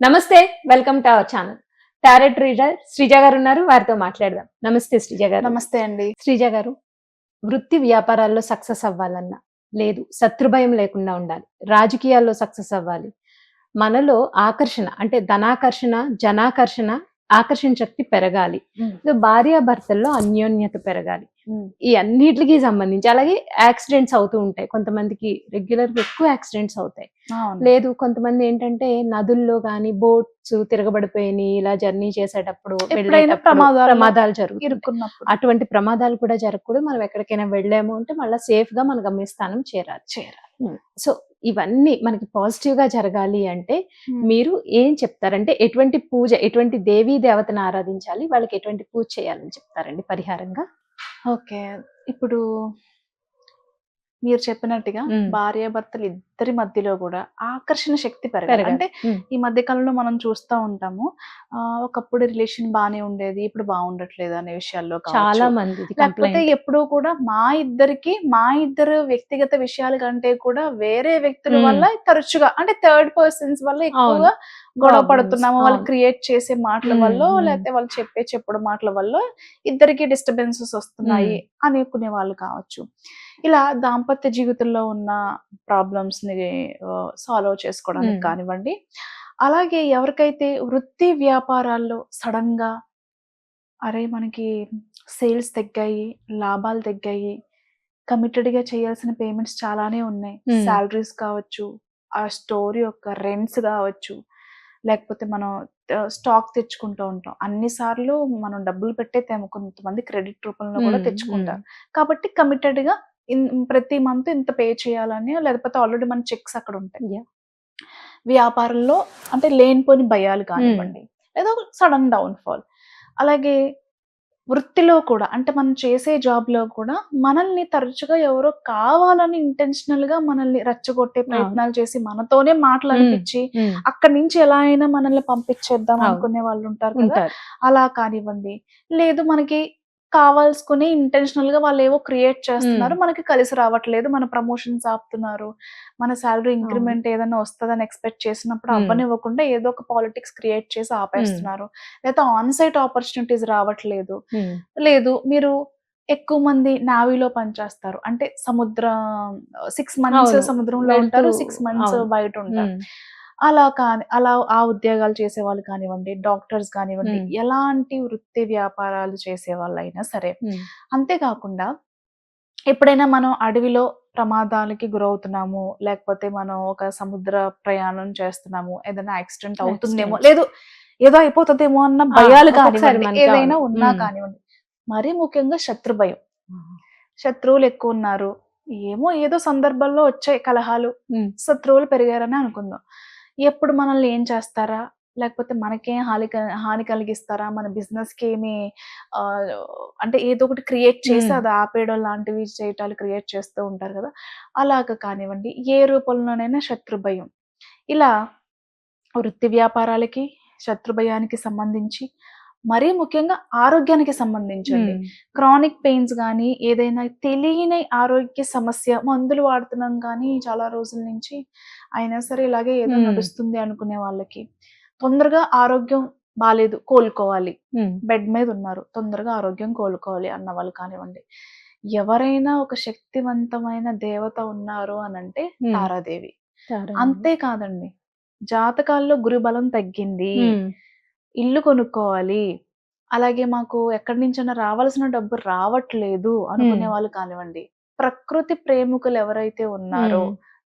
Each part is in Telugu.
నమస్తే, welcome to our channel. Tarot reader Sreeja గారు ఉన్నారు, వారితో మాట్లాడదాం. నమస్తే శ్రీజ గారు. నమస్తే అండి. శ్రీజ గారు, వృత్తి వ్యాపారాల్లో సక్సెస్ అవ్వాలన్నా, లేదు శత్రుభయం లేకుండా ఉండాలి, రాజకీయాల్లో సక్సెస్ అవ్వాలి, మనలో ఆకర్షణ అంటే ధనాకర్షణ, జనాకర్షణ, ఆకర్షణ శక్తి పెరగాలి, భార్యాభర్తల్లో అన్యోన్యత పెరగాలి, ఈ అన్నిటికి సంబంధించి. అలాగే యాక్సిడెంట్స్ అవుతూ ఉంటాయి, కొంతమందికి రెగ్యులర్ గా ఎక్కువ యాక్సిడెంట్స్ అవుతాయి. లేదు కొంతమంది ఏంటంటే నదుల్లో గానీ బోట్స్ తిరగబడిపోయి ఇలా జర్నీ చేసేటప్పుడు ప్రమాదాలు జరుగుతాయి. అటువంటి ప్రమాదాలు కూడా జరగకూడదు. మనం ఎక్కడికైనా వెళ్ళాము అంటే మళ్ళీ సేఫ్ గా మన గమ్యస్థానం చేరాలి. సో ఇవన్నీ మనకి పాజిటివ్ గా జరగాలి అంటే మీరు ఏం చెప్తారంటే ఎటువంటి పూజ, ఎటువంటి దేవీ దేవతను ఆరాధించాలి, వాళ్ళకి ఎటువంటి పూజ చేయాలని చెప్తారండి పరిహారంగా? ఓకే, ఇప్పుడు మీరు చెప్పినట్టుగా భార్యాభర్తలు ఇద్దరి మధ్యలో కూడా ఆకర్షణ శక్తి పెరగాలి. అంటే ఈ మధ్య కాలంలో మనం చూస్తూ ఉంటాము, ఒకప్పుడు రిలేషన్ బానే ఉండేది, ఇప్పుడు బాగుండట్లేదు అనే విషయాల్లో చాలా మంది. లేకపోతే ఎప్పుడూ కూడా మా ఇద్దరు వ్యక్తిగత విషయాల కంటే కూడా వేరే వ్యక్తుల వల్ల తరచుగా అంటే థర్డ్ పర్సన్స్ వల్ల ఎక్కువగా గొడవ పడుతున్నాము. వాళ్ళు క్రియేట్ చేసే మాటల వల్ల, లేకపోతే వాళ్ళు చెప్పడం మాటల వల్ల ఇద్దరికి డిస్టర్బెన్సెస్ వస్తున్నాయి అనుకునే వాళ్ళు కావచ్చు. ఇలా దాంపత్య జీవితంలో ఉన్న ప్రాబ్లమ్స్ ని సాల్వ్ చేసుకోవడానికి కానివ్వండి, అలాగే ఎవరికైతే వృత్తి వ్యాపారాల్లో సడన్ గా అరే మనకి సేల్స్ తగ్గాయి, లాభాలు తగ్గాయి, కమిటెడ్ గా చేయాల్సిన పేమెంట్స్ చాలానే ఉన్నాయి, శాలరీస్ కావచ్చు, ఆ స్టోర్ యొక్క రెంట్స్ కావచ్చు, లేకపోతే మనం స్టాక్ తెచ్చుకుంటూ ఉంటాం. అన్నిసార్లు మనం డబ్బులు పెట్టే కొంతమంది క్రెడిట్ రూపంలో కూడా తెచ్చుకుంటారు. కాబట్టి కమిటెడ్ గా ప్రతి మంత్ ఇంత పే చేయాలని, లేకపోతే ఆల్రెడీ మన చెక్స్ అక్కడ ఉంటాయి. వ్యాపారంలో అంటే లేనిపోని భయాలు కానివ్వండి, లేదా సడన్ డౌన్ ఫాల్. అలాగే వృత్తిలో కూడా అంటే మనం చేసే జాబ్ లో కూడా మనల్ని తరచుగా ఎవరో కావాలని ఇంటెన్షనల్ గా మనల్ని రెచ్చగొట్టే ప్రయత్నాలు చేసి మనతోనే మాటలు అనిపించి అక్కడి నుంచి ఎలా అయినా మనల్ని పంపించేద్దాం అనుకునే వాళ్ళు ఉంటారు కదా. అలా కానివ్వండి, లేదు మనకి కావాల్సుకుని ఇంటెన్షనల్ గా వాళ్ళు ఏవో క్రియేట్ చేస్తున్నారు, మనకి కలిసి రావట్లేదు, మన ప్రమోషన్స్ ఆపుతున్నారు, మన శాలరీ ఇంక్రిమెంట్ ఏదైనా వస్తుందని ఎక్స్పెక్ట్ చేసినప్పుడు అవ్వనివ్వకుండా ఏదో ఒక పాలిటిక్స్ క్రియేట్ చేసి ఆపేస్తున్నారు, లేదా ఆన్ సైట్ ఆపర్చునిటీస్ రావట్లేదు, లేదు మీరు ఎక్కువ మంది నావీలో పనిచేస్తారు అంటే 6 months సముద్రంలో ఉంటారు, 6 months బయట ఉంటారు, అలా ఆ ఉద్యోగాలు చేసే వాళ్ళు కానివ్వండి, డాక్టర్స్ కానివ్వండి, ఎలాంటి వృత్తి వ్యాపారాలు చేసే వాళ్ళైనా సరే. అంతేకాకుండా ఎప్పుడైనా మనం అడవిలో ప్రమాదాలకి గురవుతున్నాము, లేకపోతే మనం ఒక సముద్ర ప్రయాణం చేస్తున్నాము, ఏదైనా యాక్సిడెంట్ అవుతుందేమో, లేదు ఏదో అయిపోతుందేమో అన్న భయాలు కానివ్వండి, ఏదైనా ఉన్నా కానివ్వండి, మరీ ముఖ్యంగా శత్రు భయం. శత్రువులు ఎక్కువ ఉన్నారు, ఏదో సందర్భంలో వచ్చాయి కలహాలు, శత్రువులు పెరిగారని అనుకుందాం. ఎప్పుడు మనల్ని ఏం చేస్తారా, లేకపోతే మనకేం హాని కలిగిస్తారా, మన బిజినెస్ కి ఏమి అంటే ఏదో ఒకటి క్రియేట్ చేసి అది ఆపేయడం లాంటివి చేయటాలు క్రియేట్ చేస్తూ ఉంటారు కదా. అలాగ కానివ్వండి, ఏ రూపంలోనైనా శత్రు భయం. ఇలా వృత్తి వ్యాపారాలకి శత్రు భయానికి సంబంధించి, మరీ ముఖ్యంగా ఆరోగ్యానికి సంబంధించండి, క్రానిక్ పెయిన్స్ కానీ, ఏదైనా తెలియని ఆరోగ్య సమస్య, మందులు వాడుతున్నాం కానీ చాలా రోజుల నుంచి అయినా సరే ఇలాగే ఏదో నడుస్తుంది అనుకునే వాళ్ళకి, తొందరగా ఆరోగ్యం బాలేదు, కోలుకోవాలి, బెడ్ మీద ఉన్నారు, తొందరగా ఆరోగ్యం కోలుకోవాలి అన్న వాళ్ళు కానివ్వండి, ఎవరైనా ఒక శక్తివంతమైన దేవత ఉన్నారు అనంటే తారాదేవి. అంతేకాదండి, జాతకాల్లో గురుబలం తగ్గింది, ఇల్లు కొనుక్కోవాలి, అలాగే మాకు ఎక్కడి నుంచైనా రావాల్సిన డబ్బు రావట్లేదు అనుకునే వాళ్ళు కానివ్వండి, ప్రకృతి ప్రేమికులు ఎవరైతే ఉన్నారో,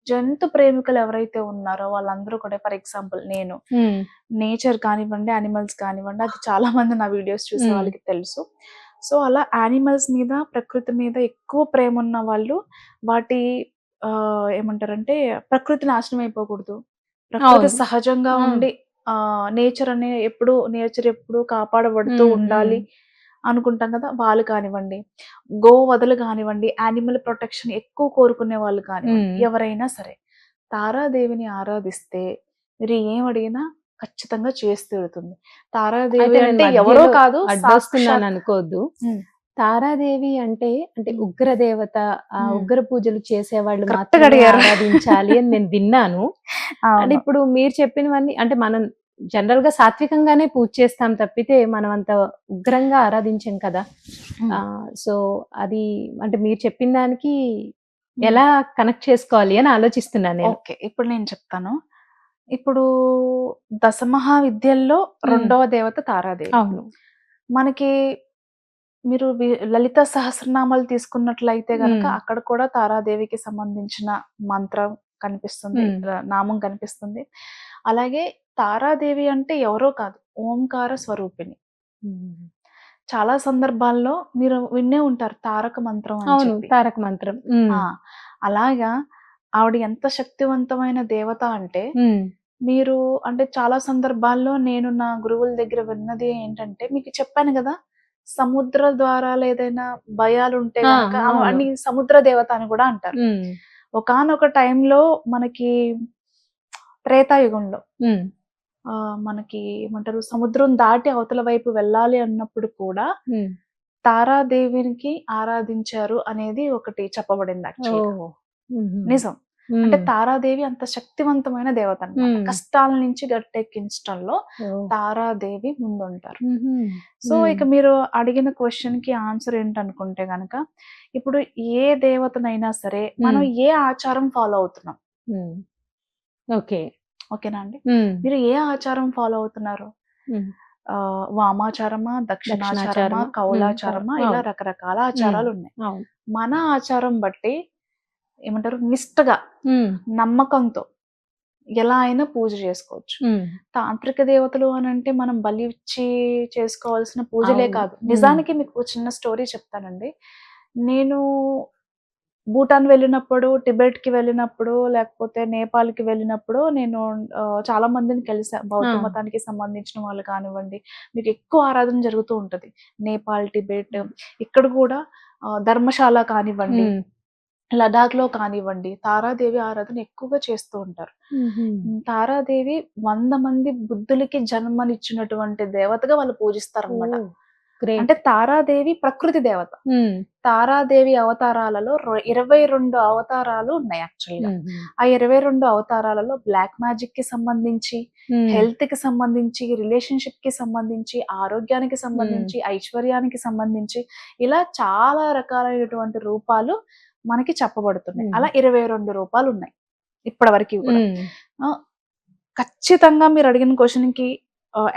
జంతు ప్రేమికులు ఎవరైతే ఉన్నారో వాళ్ళందరూ కూడా, ఫర్ ఎగ్జాంపుల్ నేను నేచర్ కానివ్వండి, యానిమల్స్ కానివ్వండి, అది చాలా మంది నా వీడియోస్ చూసే వాళ్ళకి తెలుసు. సో అలా యానిమల్స్ మీద, ప్రకృతి మీద ఎక్కువ ప్రేమ ఉన్న వాళ్ళు, వాటి ఏమంటారంటే ప్రకృతి నాశనం అయిపోకూడదు, ప్రకృతి సహజంగా ఉండి నేచర్ ఎప్పుడు కాపాడబడుతూ ఉండాలి అనుకుంటాం కదా, వాళ్ళు కానివ్వండి, గోవధలు కానివ్వండి, యానిమల్ ప్రొటెక్షన్ ఎక్కువ కోరుకునే వాళ్ళు కానివ్వండి, ఎవరైనా సరే తారాదేవిని ఆరాధిస్తే మీరు ఏం అడిగినా ఖచ్చితంగా చేసి తీరుతుంది. తారాదేవి అంటే ఎవరో కాదు, అనుకోవద్దు. తారాదేవి అంటే ఉగ్రదేవత, ఆ ఉగ్ర పూజలు చేసేవాళ్ళు మాత్రమే ఆరాధించాలి అని నేను విన్నాను. అంటే ఇప్పుడు మీరు చెప్పినవన్నీ అంటే మనం జనరల్ గా సాత్వికంగానే పూజ చేస్తాం తప్పితే మనం అంత ఉగ్రంగా ఆరాధించాం కదా. సో అది అంటే మీరు చెప్పిన దానికి ఎలా కనెక్ట్ చేసుకోవాలి అని ఆలోచిస్తున్నాను నేను. ఓకే, ఇప్పుడు నేను చెప్తాను. ఇప్పుడు దశమహావిద్యల్లో రెండవ దేవత తారాదేవి. అవును. మనకి మీరు లలిత సహస్రనామాలు తీసుకున్నట్లయితే గనక అక్కడ కూడా తారాదేవికి సంబంధించిన మంత్రం కనిపిస్తుంది, నామం కనిపిస్తుంది. అలాగే తారాదేవి అంటే ఎవరో కాదు, ఓంకార స్వరూపిణి. చాలా సందర్భాల్లో మీరు విన్నే ఉంటారు తారక మంత్రం అని అవును, చెప్పి. తారక మంత్రం. అలాగా ఆవిడ ఎంత శక్తివంతమైన దేవత అంటే, మీరు అంటే చాలా సందర్భాల్లో నేను నా గురువుల దగ్గర విన్నది ఏంటంటే, మీకు చెప్పాను కదా, సముద్ర ద్వారాలు ఏదైనా భయాలు ఉంటే గనక అని సముద్ర దేవత అని కూడా అంటారు. ఒకానొక టైంలో మనకి త్రేతాయుగంలో మనకి ఏమంటారు, సముద్రం దాటి అవతల వైపు వెళ్ళాలి అన్నప్పుడు కూడా తారాదేవికి ఆరాధించారు అనేది ఒకటి చెప్పబడింది. యాక్చువల్గా నిజం. అంటే తారాదేవి అంత శక్తివంతమైన దేవత అన్నమాట. కష్టాల నుంచి గట్టెక్కించడంలో తారాదేవి ముందుంటారు. సో ఇక మీరు అడిగిన క్వశ్చన్ కి ఆన్సర్ ఏంటనుకుంటే గనక, ఇప్పుడు ఏ దేవతనైనా సరే మనం ఏ ఆచారం ఫాలో అవుతున్నాం, ఓకేనా అండి? మీరు ఏ ఆచారం ఫాలో అవుతున్నారు? వామాచారమా, దక్షిణాచారమా, కౌలాచారమా, ఇలా రకరకాల ఆచారాలు ఉన్నాయి. మన ఆచారం బట్టి ఏమంటారు, నిష్టగా నమ్మకంతో ఎలా అయినా పూజ చేసుకోవచ్చు. తాంత్రిక దేవతలు అని అంటే మనం బలి ఇచ్చి చేసుకోవాల్సిన పూజలే కాదు. నిజానికి మీకు చిన్న స్టోరీ చెప్తానండి. నేను భూటాన్ వెళ్ళినప్పుడు, టిబెట్ కి వెళ్ళినప్పుడు, లేకపోతే నేపాల్ కి వెళ్ళినప్పుడు నేను చాలా మందిని కలిసా. బౌద్ధ మతానికి సంబంధించిన వాళ్ళు కానివ్వండి, మీకు ఎక్కువ ఆరాధన జరుగుతూ ఉంటది. నేపాల్, టిబెట్, ఇక్కడ కూడా ధర్మశాల కానివ్వండి, లడాక్ లో కానివ్వండి, తారాదేవి ఆరాధన ఎక్కువగా చేస్తూ ఉంటారు. తారాదేవి 100 మంది బుద్ధులకి జన్మనిచ్చినటువంటి దేవతగా వాళ్ళు పూజిస్తారు అన్నమాట. అంటే తారాదేవి ప్రకృతి దేవత. తారాదేవి అవతారాలలో 22 అవతారాలు ఉన్నాయి యాక్చువల్ గా. ఆ 22 అవతారాలలో బ్లాక్ మ్యాజిక్ కి సంబంధించి, హెల్త్ కి సంబంధించి, రిలేషన్షిప్ కి సంబంధించి, ఆరోగ్యానికి సంబంధించి, ఐశ్వర్యానికి సంబంధించి, ఇలా చాలా రకాలైనటువంటి రూపాలు మనకి చెప్పబడుతున్నాయి. అలా 22 రూపాలు ఉన్నాయి ఇప్పటి వరకు కూడా. ఖచ్చితంగా మీరు అడిగిన క్వశ్చన్ కి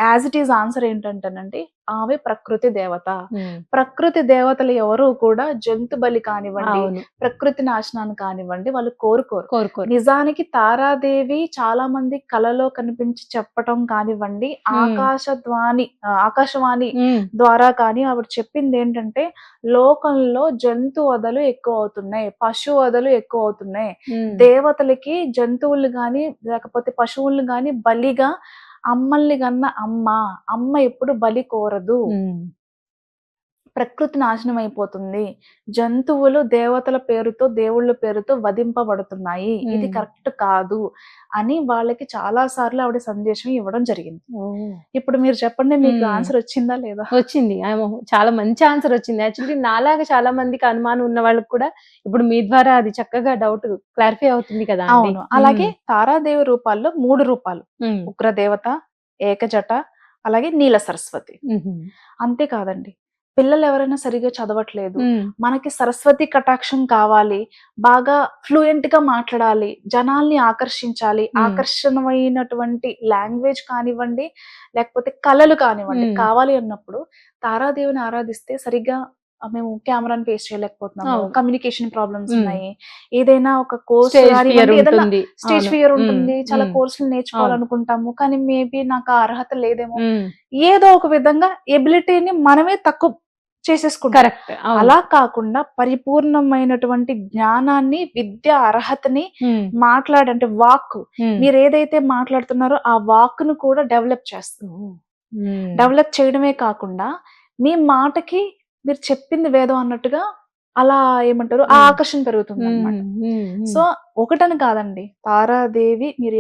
యాజ్ ఇట్ ఈజ్ ఆన్సర్ ఏంటంటేనండి, ఆమె ప్రకృతి దేవత. ప్రకృతి దేవతలు ఎవరు కూడా జంతు బలి కానివ్వండి, ప్రకృతి నాశనాన్ని కానివ్వండి వాళ్ళు కోరుకోరు. నిజానికి తారాదేవి చాలా మంది కలలో కనిపించి చెప్పటం కానివ్వండి, ఆకాశవాణి ద్వారా కానీ ఆవిడ చెప్పింది ఏంటంటే, లోకంలో జంతు వధలు ఎక్కువ అవుతున్నాయి, పశు వధలు ఎక్కువ అవుతున్నాయి. దేవతలకి జంతువులు గాని లేకపోతే పశువులు గాని బలిగా అమ్మల్ని కన్నా అమ్మ ఎప్పుడు బలి కోరదు. ప్రకృతి నాశనం అయిపోతుంది, జంతువులు దేవతల పేరుతో దేవుళ్ళ పేరుతో వధింపబడుతున్నాయి, ఇది కరెక్ట్ కాదు అని వాళ్ళకి చాలా సార్లు ఆవిడ సందేశం ఇవ్వడం జరిగింది. ఇప్పుడు మీరు చెప్పండి, మీకు ఆన్సర్ వచ్చిందా లేదా? వచ్చింది, చాలా మంచి ఆన్సర్ వచ్చింది. యాక్చువల్లీ నాలాగా చాలా మందికి అనుమానం ఉన్న వాళ్ళకి కూడా ఇప్పుడు మీ ద్వారా అది చక్కగా డౌట్ క్లారిఫై అవుతుంది కదా. అవును. అలాగే తారాదేవి రూపాల్లో 3 రూపాలు, ఉగ్రదేవత, ఏకజట, అలాగే నీల సరస్వతి. అంతేకాదండి, పిల్లలు ఎవరైనా సరిగా చదవట్లేదు, మనకి సరస్వతి కటాక్షం కావాలి, బాగా ఫ్లూయెంట్ గా మాట్లాడాలి, జనాల్ని ఆకర్షించాలి, ఆకర్షణమైనటువంటి లాంగ్వేజ్ కానివ్వండి లేకపోతే కళలు కానివ్వండి కావాలి అన్నప్పుడు తారాదేవిని ఆరాధిస్తే సరిగ్గా మేము కెమెరాని ఫేస్ చేయలేకపోతున్నాము, కమ్యూనికేషన్ ప్రాబ్లమ్స్ ఉన్నాయి, ఏదైనా ఒక కోర్స్ స్టేజ్ ఫియర్ ఉంటుంది, చాలా కోర్సులు నేర్చుకోవాలనుకుంటాము కానీ మేబీ నాకు ఆ అర్హత లేదేమో, ఏదో ఒక విధంగా ఎబిలిటీని మనమే తక్కువ చేసేసుకుంటాం. అలా కాకుండా పరిపూర్ణమైనటువంటి జ్ఞానాన్ని, విద్య అర్హతని మాట్లాడంటే వాక్, మీరు ఏదైతే మాట్లాడుతున్నారో ఆ వాక్ ను కూడా డెవలప్ చేస్తాం. డెవలప్ చేయడమే కాకుండా మీ మాటకి మీరు చెప్పింది వేదం అన్నట్టుగా అలా ఏమంటారు ఆ ఆకర్షణ పెరుగుతుంది అన్నమాట. సో ఒకటని కాదండి, తారాదేవి మీరు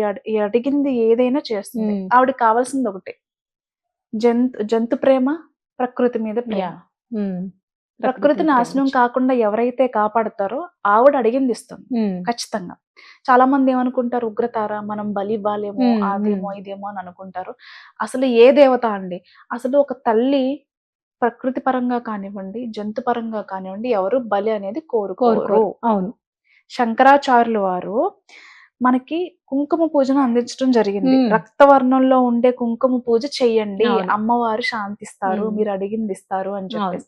అడిగింది ఏదైనా చేస్తుంది. ఆవిడకి కావాల్సింది ఒకటే, జంతు ప్రేమ, ప్రకృతి మీద ప్రేమ. ప్రకృతి నాశనం ప్రేమించి. కాకుండా ఎవరైతే కాపాడతారో ఆవిడ అడిగింది ఇస్తుంది ఉమ్, ఖచ్చితంగా. చాలా మంది ఏమనుకుంటారు, ఉగ్రతార మనం బలి ఇవ్వాలేమో, ఉమ్, అదేమో ఇదేమో అని అనుకుంటారు. అసలు ఏ దేవత అండి, అసలు ఒక తల్లి ప్రకృతి పరంగా కానివ్వండి, జంతు పరంగా కానివ్వండి, ఎవరు బలి అనేది కోరుకోరు. కోరుకోరు. అవును. శంకరాచార్యులు వారు మనకి కుంకుమ పూజను అందించడం జరిగింది. ఉమ్, రక్తవర్ణంలో ఉండే కుంకుమ పూజ చెయ్యండి, అవును. అమ్మవారు శాంతిస్తారు, ఉమ్, మీరు అడిగింది ఇస్తారు అని అవును. చెప్పేసి.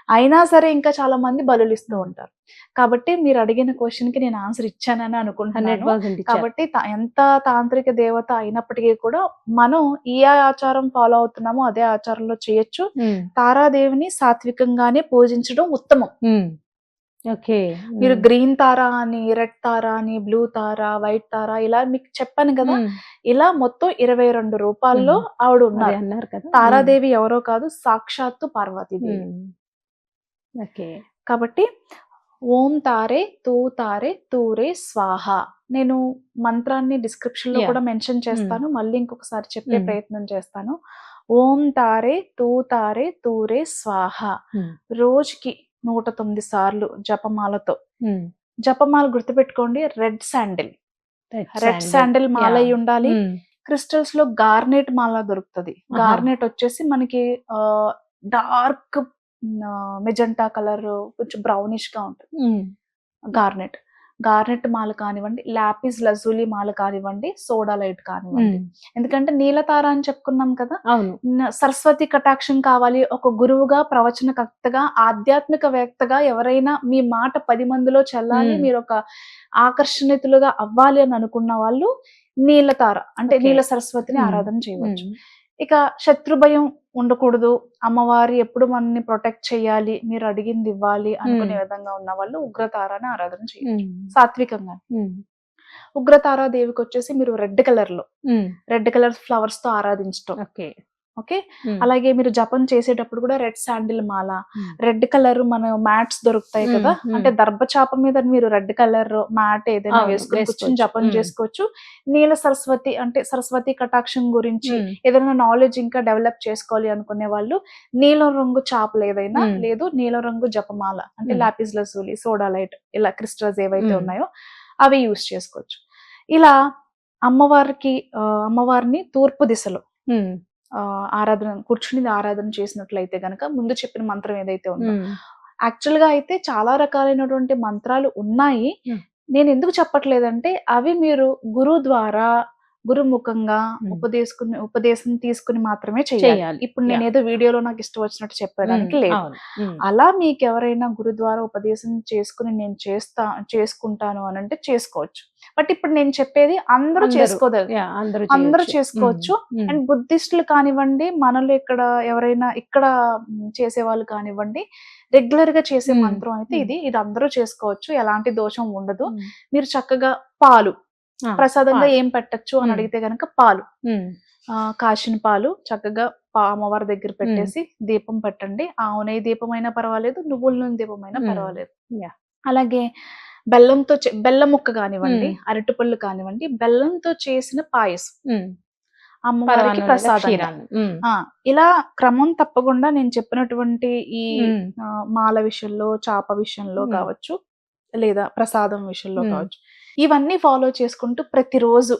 అయినా సరే ఇంకా చాలా మంది బలులు ఇస్తూ ఉమ్. ఉంటారు. కాబట్టి మీరు అడిగిన క్వశ్చన్ కి నేను ఆన్సర్ ఇచ్చానని అనుకుంటున్నాను. 100% ఇచ్చారు. కాబట్టి ఎంత తాంత్రిక దేవత అయినప్పటికీ కూడా మనం ఏ ఆచారం ఫాలో అవుతున్నామో అదే ఆచారంలో చేయొచ్చు. ఉమ్, తారాదేవిని సాత్వికంగానే పూజించడం ఉత్తమం. ఉమ్, ఓకే. మీరు గ్రీన్ తార అని, రెడ్ తార అని, బ్లూ తార, వైట్ తార ఇలా మీకు చెప్పాను కదా. ఉమ్, ఇలా మొత్తం 22 రూపాల్లో ఉమ్. ఆవిడ అదే ఉన్నారు. అన్నారు కదా. తారాదేవి ఎవరో కాదు, సాక్షాత్తు పార్వతీదేవి. ఉమ్, ఓకే. కాబట్టి ఓం తారే తూ తారే తూరే స్వాహ. నేను మంత్రాన్ని డిస్క్రిప్షన్ లో Yeah. కూడా మెన్షన్ చేస్తాను, మళ్ళీ ఇంకొకసారి చెప్పే ఉమ్, ప్రయత్నం చేస్తాను. ఓం తారే తూ తారే తూరే స్వాహ. ఉమ్, రోజుకి 109 సార్లు జపమాలతో. ఉమ్. జపమాల గుర్తుపెట్టుకోండి, red sandal. Red red sandal. Sandal మాల Yeah. అయి ఉండాలి. ఉమ్, క్రిస్టల్స్ లో గార్నెట్ మాల దొరుకుతుంది. ఆహా. గార్నెట్ వచ్చేసి మనకి డార్క్ మెజెంటా కలర్, కొంచెం బ్రౌనిష్ గా ఉంటుంది ఉమ్, గార్నెట్. గార్నెట్ మాల కానివ్వండి, లాపిస్ లజూలి మాల కానివ్వండి, సోడా లైట్ కానివ్వండి. ఉమ్, ఎందుకంటే నీలతార అని చెప్పుకున్నాం కదా. అవును. సరస్వతి కటాక్షం కావాలి, ఒక గురువుగా, ప్రవచనకర్తగా, ఆధ్యాత్మికవేత్తగా ఎవరైనా మీ మాట 10 మందిలో చెల్లాలి, ఉమ్. మీరు ఒక ఆకర్షణితులుగా అవ్వాలి అని అనుకున్న వాళ్ళు నీలతార అంటే Okay. నీల సరస్వతిని ఉమ్, ఆరాధన చేయవచ్చు. ఉమ్, ఇక శత్రు భయం ఉండకూడదు, అమ్మవారి ఎప్పుడు మనల్ని ప్రొటెక్ట్ చేయాలి, మీరు అడిగింది ఇవ్వాలి అనుకునే విధంగా ఉన్న వాళ్ళు ఉగ్రతారాన్ని ఆరాధన చేయొచ్చు ఉమ్, సాత్వికంగా. ఉమ్, ఉగ్రతారా దేవికి వచ్చేసి మీరు రెడ్ కలర్ లో, ఉమ్. రెడ్ కలర్ ఫ్లవర్స్ తో ఆరాధించటం. ఓకే. ఓకే. ఉమ్, అలాగే మీరు జపం చేసేటప్పుడు కూడా రెడ్ శాండిల్ మాల, ఉమ్, రెడ్ కలర్ మన మ్యాట్స్ దొరుకుతాయి ఉమ్, కదా. ఉమ్. అంటే దర్భచాప మీద మీరు రెడ్ కలర్ మ్యాట్ ఏదైనా అవును, వేసుకుని కూర్చొని వేసుకోవచ్చు. జపం ఉమ్, చేసుకోవచ్చు. నీల సరస్వతి అంటే సరస్వతి కటాక్షం గురించి ఉమ్, ఏదైనా నాలెడ్జ్ ఇంకా డెవలప్ చేసుకోవాలి అనుకునే వాళ్ళు నీలం రంగు చాపలు ఏదైనా, ఉమ్. లేదు నీలం రంగు జపమాల అంటే ఉమ్. లాపిస్ లజూలి, సోడా లైట్ ఇలా క్రిస్టల్స్ ఏవైతే ఉమ్. ఉన్నాయో అవి యూస్ చేసుకోవచ్చు. ఇలా అమ్మవారికి అమ్మవారిని తూర్పు దిశలో ఉమ్, ఆరాధన కూర్చుని ఆరాధన చేసినట్లయితే గనక ముందు చెప్పిన మంత్రం ఏదైతే ఉందో, ఉమ్, యాక్చువల్ గా అయితే చాలా రకాలైనటువంటి మంత్రాలు ఉన్నాయి. Hmm. నేను ఎందుకు చెప్పట్లేదంటే అవి మీరు గురువు ద్వారా, గురుముఖంగా ఉపదేశం తీసుకుని మాత్రమే చేయాలి. చేయాలి. ఇప్పుడు నేను ఏదో వీడియోలో నాకు ఇష్టం వచ్చినట్టు చెప్పడానికి లేదు. అవును. ఉమ్, అలా మీకు ఎవరైనా గురు ద్వారా ఉపదేశం చేసుకుని నేను చేసుకుంటాను అని అంటే చేసుకోవచ్చు. బట్ ఇప్పుడు నేను చెప్పేది అందరూ అందరూ. చేసుకోగలరు, Yeah, అందరూ అందరూ చేయొచ్చు. చేసుకోవచ్చు. ఉమ్, అండ్ బుద్ధిస్టులు కానివ్వండి, మనలో ఇక్కడ ఎవరైనా ఇక్కడ చేసే వాళ్ళు కానివ్వండి, రెగ్యులర్ గా చేసే ఉమ్, మంత్రం అయితే ఉమ్. ఇది అందరూ చేసుకోవచ్చు, ఎలాంటి దోషం ఉండదు. ఉమ్. మీరు చక్కగా పాలు ఆ, ప్రసాదంగా పాలు. ఏం పెట్టచ్చు అని ఉమ్. అడిగితే గనక పాలు, ఉమ్, కాచిన పాలు చక్కగా అమ్మవారి దగ్గర పెట్టేసి దీపం పెట్టండి. ఆవు నెయ్యి దీపం అయినా పర్వాలేదు, నువ్వుల నూనె దీపం అయినా పర్వాలేదు. Yeah. అలాగే బెల్లంతో బెల్లం ముక్క కానివ్వండి, అరటిపళ్ళు కానివ్వండి, బెల్లంతో చేసిన పాయసం ఉమ్. అమ్మవారికి పరమాన్నం లేదా ప్రసాదంగా. క్షీరాన్నం. ఉమ్, ఇలా క్రమం తప్పకుండా నేను చెప్పినటువంటి ఈ ఉమ్, మాల విషయంలో, చాప విషయంలో ఉమ్. కావచ్చు, లేదా ప్రసాదం విషయంలో ఉమ్. కావచ్చు, ఇవన్నీ ఫాలో చేసుకుంటూ ప్రతిరోజు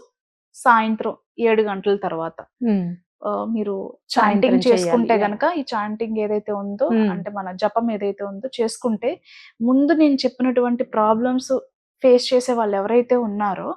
సాయంత్రం 7 గంటల తర్వాత ఉమ్, మీరు సాయంత్రం చాంటింగ్ చేసుకుంటే చేయాలి. గనక, ఈ చాంటింగ్ ఏదైతే ఉందో ఉమ్. అంటే మన జపం ఏదైతే ఉందో చేసుకుంటే, ముందు నేను చెప్పినటువంటి ప్రాబ్లమ్స్ ఫేస్ చేసే వాళ్ళు ఎవరైతే ఉన్నారో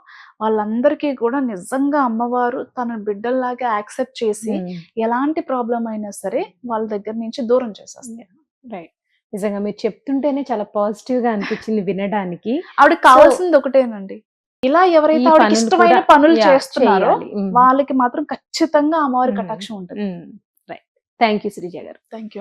వాళ్ళందరికీ కూడా నిజంగా అమ్మవారు తన బిడ్డల్లాగా యాక్సెప్ట్ చేసి ఉమ్. ఎలాంటి ప్రాబ్లం అయినా సరే వాళ్ళ దగ్గర నుంచి దూరం చేసేస్తారు. రైట్. నిజంగా మీరు చెప్తుంటేనే చాలా పాజిటివ్ గా అనిపించింది వినడానికి. ఆవిడకి కావాల్సింది ఒకటేనండి, ఇలా ఎవరైతే ఈ ఆవిడకి పనులు ఇష్టమైన కూడా, పనులు yeah, చేస్తున్నారో చేయాలి. ఉమ్, వాళ్ళకి మాత్రం ఖచ్చితంగా అమ్మవారి ఉమ్, కటాక్షం ఉంటుంది. ఉమ్. రైట్. థ్యాంక్ యూ శ్రీజ గారు. Thank you.